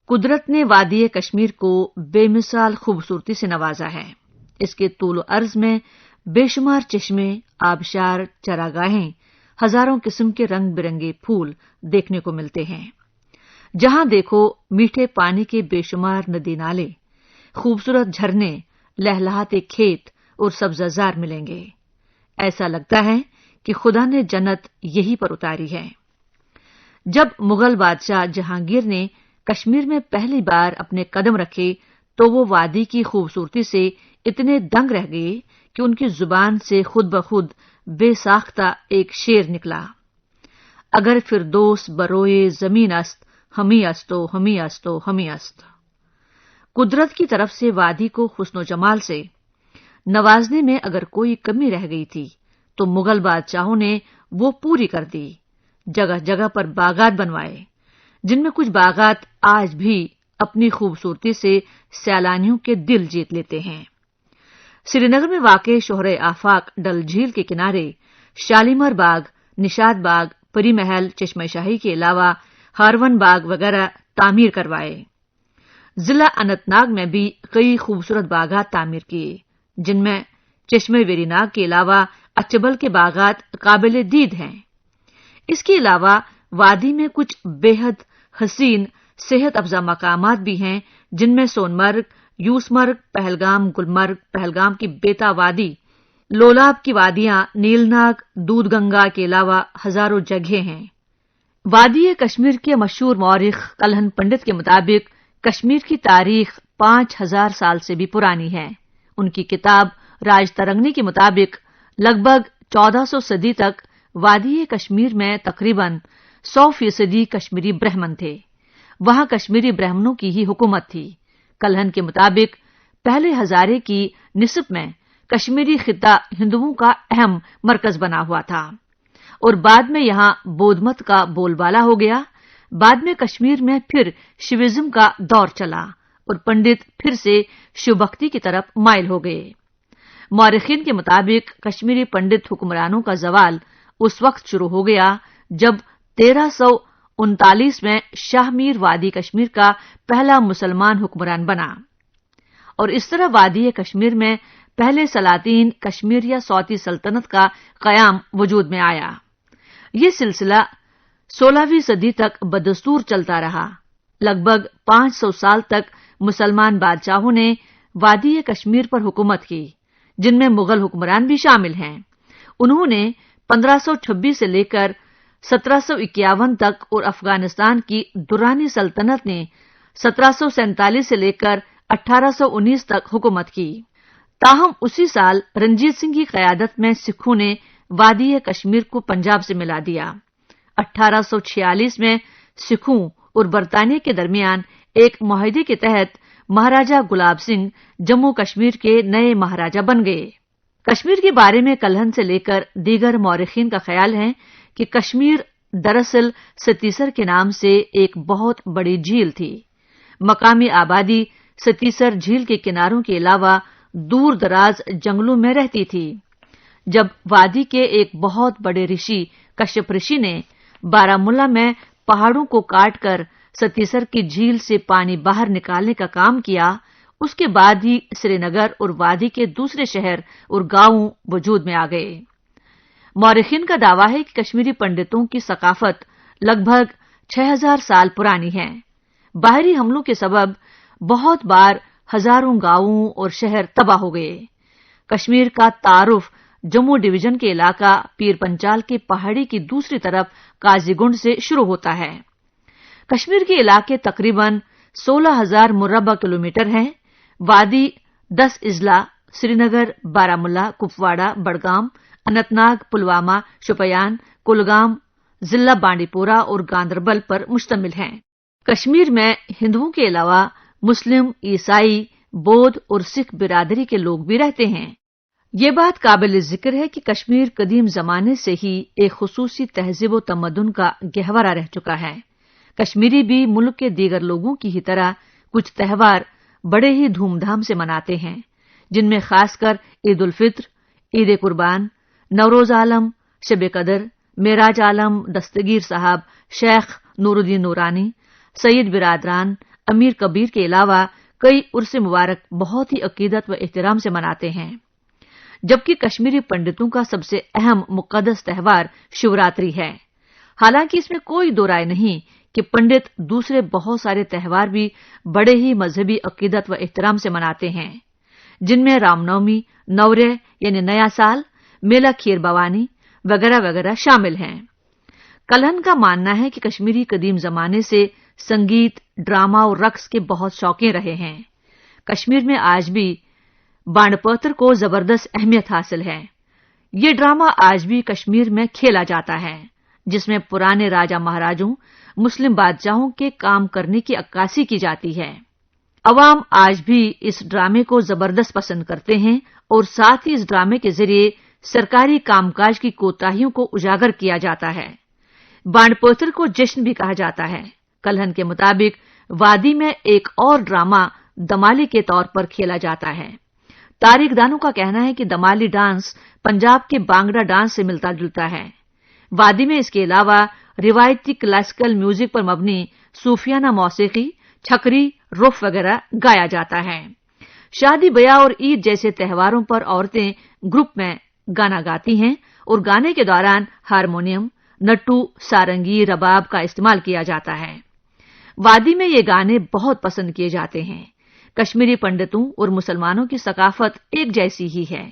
قدرت نے وادی کشمیر کو بے مثال خوبصورتی سے نوازا ہے۔ اس کے طول و عرض میں بے شمار چشمے، آبشار، چراگاہیں، ہزاروں قسم کے رنگ برنگے پھول دیکھنے کو ملتے ہیں۔ جہاں دیکھو میٹھے پانی کے بے شمار ندی نالے، خوبصورت جھرنے، لہلہاتے کھیت اور سبزہ زار ملیں گے۔ ایسا لگتا ہے کہ خدا نے جنت یہی پر اتاری ہے۔ جب مغل بادشاہ جہانگیر نے کشمیر میں پہلی بار اپنے قدم رکھے تو وہ وادی کی خوبصورتی سے اتنے دنگ رہ گئے کہ ان کی زبان سے خود بخود بے ساختہ ایک شعر نکلا: اگر فردوس بروئے زمین است، ہمی استو ہمی استو ہمی است۔ قدرت کی طرف سے وادی کو حسن و جمال سے نوازنے میں اگر کوئی کمی رہ گئی تھی تو مغل بادشاہوں نے وہ پوری کر دی۔ جگہ جگہ پر باغات بنوائے، جن میں کچھ باغات آج بھی اپنی خوبصورتی سے سیلانیوں کے دل جیت لیتے ہیں۔ سری نگر میں واقع شہر آفاق ڈل جھیل کے کنارے شالیمار باغ، نشاد باغ، پری محل، چشمہ شاہی کے علاوہ ہارون باغ وغیرہ تعمیر کروائے۔ ضلع اننت ناگ میں بھی کئی خوبصورت باغات تعمیر کیے، جن میں چشمہ ویری ناگ کے علاوہ اچبل کے باغات قابل دید ہیں۔ اس کے علاوہ وادی میں کچھ بے حد حسین صحت افزا مقامات بھی ہیں، جن میں سونمرگ، یوسمرگ، پہلگام، گلمرگ، پہلگام کی بیتا وادی، لولاب کی وادیاں، نیل ناگ، دودھ گنگا کے علاوہ ہزاروں جگہیں ہیں۔ وادی کشمیر کے مشہور مورخ کلہن پنڈت کے مطابق کشمیر کی تاریخ 5000 سال سے بھی پرانی ہے۔ ان کی کتاب راج ترنگنی کے مطابق لگ بھگ 1400 صدی تک وادی کشمیر میں تقریباً 100% کشمیری برہمن تھے۔ وہاں کشمیری برہمنوں کی ہی حکومت تھی۔ کلہن کے مطابق پہلے ہزارے کی نسب میں کشمیری خطہ ہندوؤں کا اہم مرکز بنا ہوا تھا، اور بعد میں یہاں بودھ مت کا بول بالا ہو گیا۔ بعد میں کشمیر میں پھر شیوازم کا دور چلا اور پنڈت پھر سے شیو بھکتی کی طرف مائل ہو گئے۔ مورخین کے مطابق کشمیری پنڈت حکمرانوں کا زوال اس وقت شروع ہو گیا جب 1339 میں شاہ میر وادی کشمیر کا پہلا مسلمان حکمران بنا، اور اس طرح وادی کشمیر میں پہلے سلاطین کشمیر یا صوتی سلطنت کا قیام وجود میں آیا۔ یہ سلسلہ 16ویں صدی تک بدستور چلتا رہا۔ لگ بھگ 500 سال تک مسلمان بادشاہوں نے وادی کشمیر پر حکومت کی، جن میں مغل حکمران بھی شامل ہیں۔ انہوں نے 1526 سے لے کر 1751 تک، اور افغانستان کی درانی سلطنت نے 1747 سے لے کر 1819 تک حکومت کی۔ تاہم اسی سال رنجیت سنگھ کی قیادت میں سکھوں نے وادی کشمیر کو پنجاب سے ملا دیا۔ 1846 میں سکھوں اور برطانیہ کے درمیان ایک معاہدے کے تحت مہاراجہ گلاب سنگھ جموں کشمیر کے نئے مہاراجہ بن گئے۔ کشمیر کے بارے میں کلہن سے لے کر دیگر مورخین کا خیال ہے کہ کشمیر دراصل ستیسر کے نام سے ایک بہت بڑی جھیل تھی۔ مقامی آبادی ستیسر جھیل کے کناروں کے علاوہ دور دراز جنگلوں میں رہتی تھی۔ جب وادی کے ایک بہت بڑے رشی کشیپ رشی نے بارہ میں پہاڑوں کو کاٹ کر ستیسر کی جھیل سے پانی باہر نکالنے کا کام کیا، اس کے بعد ہی سری نگر اور وادی کے دوسرے شہر اور گاؤں وجود میں آ گئے۔ مورخین کا دعویٰ ہے کہ کشمیری پنڈتوں کی ثقافت لگ بھگ 6000 سال پرانی ہے۔ باہری حملوں کے سبب بہت بار ہزاروں گاؤں اور شہر تباہ ہو گئے۔ کشمیر کا تعارف جموں ڈویژن کے علاقہ پیر پنچال کے پہاڑی کی دوسری طرف قاضی گنڈ سے شروع ہوتا ہے۔ کشمیر کے علاقے تقریباً 16000 مربع کلومیٹر ہیں۔ وادی 10 اضلاع سری نگر، بارہ مولہ، کپواڑہ، بڑگام، اننت ناگ، پلوامہ، شوپیان، کلگام، ضلع بانڈی پورہ اور گاندربل پر مشتمل ہیں۔ کشمیر میں ہندوؤں کے علاوہ مسلم، عیسائی، بودھ اور سکھ برادری کے لوگ بھی رہتے ہیں۔ یہ بات قابل ذکر ہے کہ کشمیر قدیم زمانے سے ہی ایک خصوصی تہذیب و تمدن کا گہوارہ رہ چکا ہے۔ کشمیری بھی ملک کے دیگر لوگوں کی ہی طرح کچھ تہوار بڑے ہی دھوم دھام سے مناتے ہیں، جن میں خاص کر عید الفطر، عید قربان، نوروز عالم، شب قدر، معراج عالم، دستگیر صاحب، شیخ نور الدین نورانی، سید برادران، امیر کبیر کے علاوہ کئی عرس مبارک بہت ہی عقیدت و احترام سے مناتے ہیں، جبکہ کشمیری پنڈتوں کا سب سے اہم مقدس تہوار شیوراتری ہے۔ حالانکہ اس میں کوئی دو رائے نہیں کہ پنڈت دوسرے بہت سارے تہوار بھی بڑے ہی مذہبی عقیدت و احترام سے مناتے ہیں، جن میں رام نومی، نورہ یعنی نیا سال، میلہ کھیر بھوانی وغیرہ وغیرہ شامل ہیں۔ کلہن کا ماننا ہے کہ کشمیری قدیم زمانے سے سنگیت، ڈرامہ اور رقص کے بہت شوقین رہے ہیں۔ کشمیر میں آج بھی بانڈ پتھر کو زبردست اہمیت حاصل ہے۔ یہ ڈرامہ آج بھی کشمیر میں کھیلا جاتا ہے، جس میں پرانے راجا مہاراجوں، مسلم بادشاہوں کے کام کرنے کی عکاسی کی جاتی ہے۔ عوام آج بھی اس ڈرامے کو زبردست پسند کرتے ہیں اور ساتھ ہی اس ڈرامے کے ذریعے سرکاری کام کاج کی کوتاہیوں کو اجاگر کیا جاتا ہے۔ بانڈ پتھر کو جشن بھی کہا جاتا ہے۔ کلہن کے مطابق وادی میں ایک اور ڈرامہ دمالی کے طور پر کھیلا جاتا ہے۔ تاریخ دانوں کا کہنا ہے کہ دمالی ڈانس پنجاب کے بانگڑا ڈانس سے ملتا جلتا ہے۔ وادی میں اس کے علاوہ روایتی کلاسیکل میوزک پر مبنی صوفیانہ موسیقی، چھکری، رف وغیرہ گایا جاتا ہے۔ شادی بیاہ اور عید جیسے تہواروں پر عورتیں گروپ میں گانا گاتی ہیں اور گانے کے دوران ہارمونیم، نٹو، سارنگی، رباب کا استعمال کیا جاتا ہے۔ وادی میں یہ گانے بہت پسند کیے جاتے ہیں۔ کشمیری پنڈتوں اور مسلمانوں کی ثقافت ایک جیسی ہی ہے۔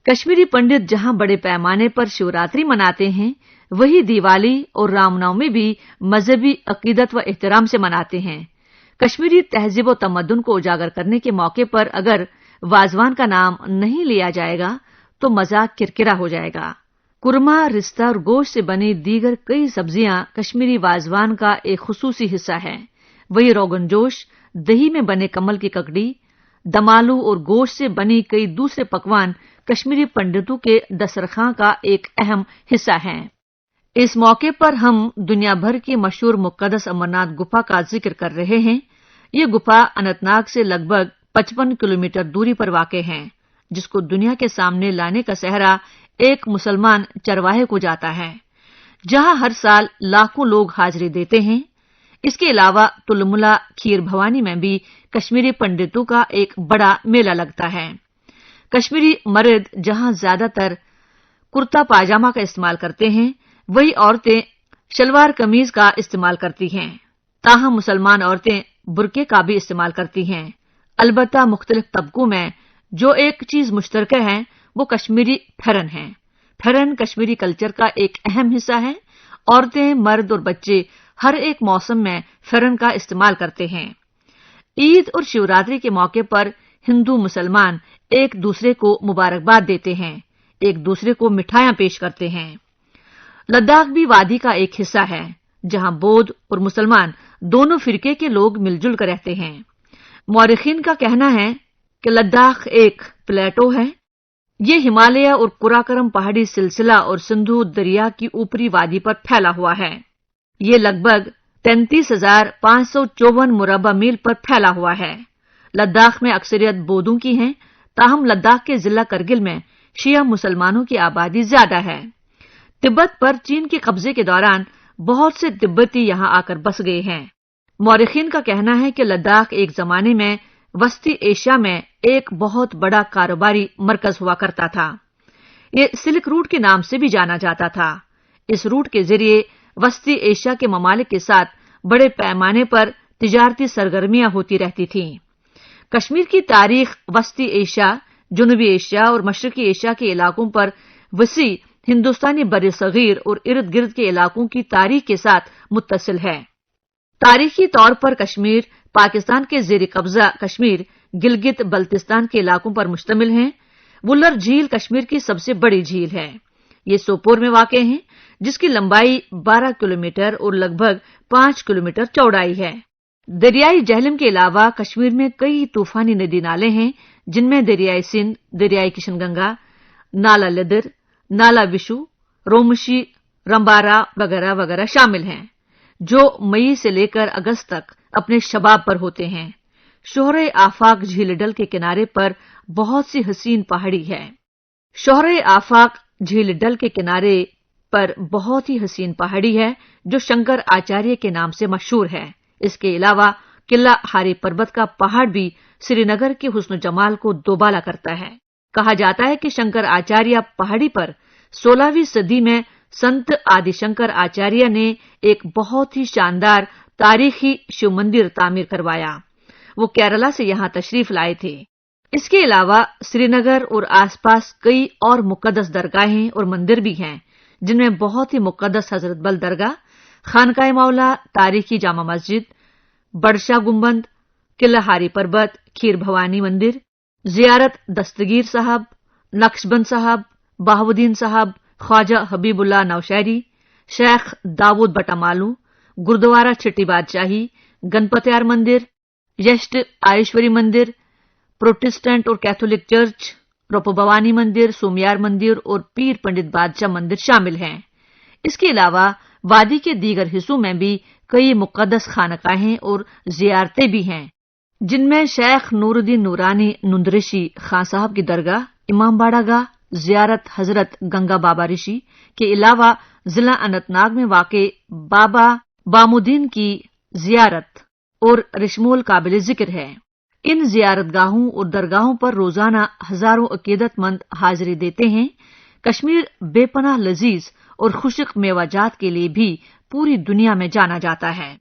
کشمیری پنڈت جہاں بڑے پیمانے پر شیوراتری مناتے ہیں، وہی دیوالی اور رام نومی بھی مذہبی عقیدت و احترام سے مناتے ہیں۔ کشمیری تہذیب و تمدن کو اجاگر کرنے کے موقع پر اگر وازوان کا نام نہیں لیا جائے گا تو مذاق کرکرا ہو جائے گا۔ قورمہ، رستہ اور گوشت سے بنی دیگر کئی سبزیاں کشمیری وازوان کا ایک خصوصی حصہ ہے۔ وہی روغن جوش، دہی میں بنے کمل کی ککڑی، دمالو اور گوشت سے بنی کئی دوسرے پکوان کشمیری پنڈتوں کے دسترخوان کا ایک اہم حصہ ہیں۔ اس موقع پر ہم دنیا بھر کی مشہور مقدس امرناتھ گپھا کا ذکر کر رہے ہیں۔ یہ گپھا اننت ناگ سے لگ بھگ 55 کلومیٹر دوری پر واقع ہے، جس کو دنیا کے سامنے لانے کا سہرا ایک مسلمان چرواہے کو جاتا ہے، جہاں ہر سال لاکھوں لوگ حاضری دیتے ہیں۔ اس کے علاوہ تلملا کھیر بھوانی میں بھی کشمیری پنڈتوں کا ایک بڑا میلہ لگتا ہے۔ کشمیری مرد جہاں زیادہ تر کرتا پاجامہ کا استعمال کرتے ہیں، وہی عورتیں شلوار قمیض کا استعمال کرتی ہیں۔ تاہم مسلمان عورتیں برقعے کا بھی استعمال کرتی ہیں۔ البتہ مختلف طبقوں میں جو ایک چیز مشترکہ ہے وہ کشمیری پھرن ہے۔ پھرن کشمیری کلچر کا ایک اہم حصہ ہے۔ عورتیں، مرد اور بچے ہر ایک موسم میں پھرن کا استعمال کرتے ہیں۔ عید اور شیوراتری کے موقع پر ہندو مسلمان ایک دوسرے کو مبارکباد دیتے ہیں، ایک دوسرے کو مٹھائیاں پیش کرتے ہیں۔ لداخ بھی وادی کا ایک حصہ ہے، جہاں بودھ اور مسلمان دونوں فرقے کے لوگ مل جل کر رہتے ہیں۔ مورخین کا کہنا ہے کہ لداخ ایک پلیٹو ہے۔ یہ ہمالیہ اور قراقرم پہاڑی سلسلہ اور سندھو دریا کی اوپری وادی پر پھیلا ہوا ہے۔ یہ لگ بھگ 33,554 مربع میل پر پھیلا ہوا ہے۔ لداخ میں اکثریت بودھوں کی ہیں، تاہم لداخ کے ضلع کرگل میں شیعہ مسلمانوں کی آبادی زیادہ ہے۔ تبت پر چین کے قبضے کے دوران بہت سے تبتی یہاں آ کر بس گئے ہیں۔ مورخین کا کہنا ہے کہ لداخ ایک زمانے میں وسطی ایشیا میں ایک بہت بڑا کاروباری مرکز ہوا کرتا تھا۔ یہ سلک روٹ کے نام سے بھی جانا جاتا تھا۔ اس روٹ کے ذریعے وسطی ایشیا کے ممالک کے ساتھ بڑے پیمانے پر تجارتی سرگرمیاں ہوتی رہتی تھیں۔ کشمیر کی تاریخ وسطی ایشیا، جنوبی ایشیا اور مشرقی ایشیا کے علاقوں پر وسیع ہندوستانی برصغیر اور ارد گرد کے علاقوں کی تاریخ کے ساتھ متصل ہے۔ تاریخی طور پر کشمیر پاکستان کے زیر قبضہ کشمیر، گلگت بلتستان کے علاقوں پر مشتمل ہے۔ وولر جھیل کشمیر کی سب سے بڑی جھیل ہے۔ یہ سوپور میں واقع ہے، جس کی لمبائی 12 کلومیٹر اور لگ بھگ 5 کلومیٹر چوڑائی ہے۔ دریائے جہلم کے علاوہ کشمیر میں کئی طوفانی ندی نالے ہیں، جن میں دریائے سندھ، دریائے کشن گنگا، نالا لدر، نالا وشو، رومشی، رمبارا وغیرہ وغیرہ شامل ہیں، جو مئی سے لے کر اگست تک اپنے شباب پر ہوتے ہیں۔ شوہر آفاق جھیل ڈل کے کنارے پر بہت سی حسین پہاڑی ہے۔ شوہر آفاق جھیل ڈل کے کنارے پر بہت ہی حسین پہاڑی ہے، جو شنکر آچاریہ کے نام سے مشہور ہے۔ اس کے علاوہ قلعہ ہاری پربت کا پہاڑ بھی سری نگر کے حسن و جمال کو دوبالا کرتا ہے۔ کہا جاتا ہے کہ شنکر آچاریہ پہاڑی پر 16ویں صدی میں سنت آدی شنکر آچاریہ نے ایک بہت ہی شاندار تاریخی شیو مندر تعمیر کروایا۔ وہ کیرلا سے یہاں تشریف لائے تھے۔ اس کے علاوہ سری نگر اور آس پاس کئی اور مقدس درگاہیں اور مندر بھی ہیں، جن میں بہت ہی مقدس حضرت بل درگاہ، خانقاہ مولا، تاریخی جامع مسجد، بڑشاہ گنبد، قلعہ ہاری پربت، کھیر بھوانی مندر، زیارت دستگیر صاحب، نقش بند صاحب، بہاؤدین صاحب، خواجہ حبیب اللہ نوشہری، شیخ داود بٹا مالو، گردوارہ چھٹی بادشاہی، گنپتیار مندر، یشٹ آئیشوری مندر، پروٹسٹنٹ اور کیتھولک چرچ، روپو بھوانی مندر، سومیار مندر اور پیر پنڈت بادشاہ مندر شامل ہیں۔ اس کے علاوہ وادی کے دیگر حصوں میں بھی کئی مقدس خانقاہیں اور زیارتیں بھی ہیں، جن میں شیخ نور الدین نورانی نندرشی خاں صاحب کی درگاہ، امام باڑہ گاہ، زیارت حضرت گنگا بابا رشی کے علاوہ ضلع اننت ناگ میں واقع بابا بامودین کی زیارت اور رشمول قابل ذکر ہے۔ ان زیارت گاہوں اور درگاہوں پر روزانہ ہزاروں عقیدت مند حاضری دیتے ہیں۔ کشمیر بے پناہ لذیذ اور خشک میوہ جات کے لیے بھی پوری دنیا میں جانا جاتا ہے۔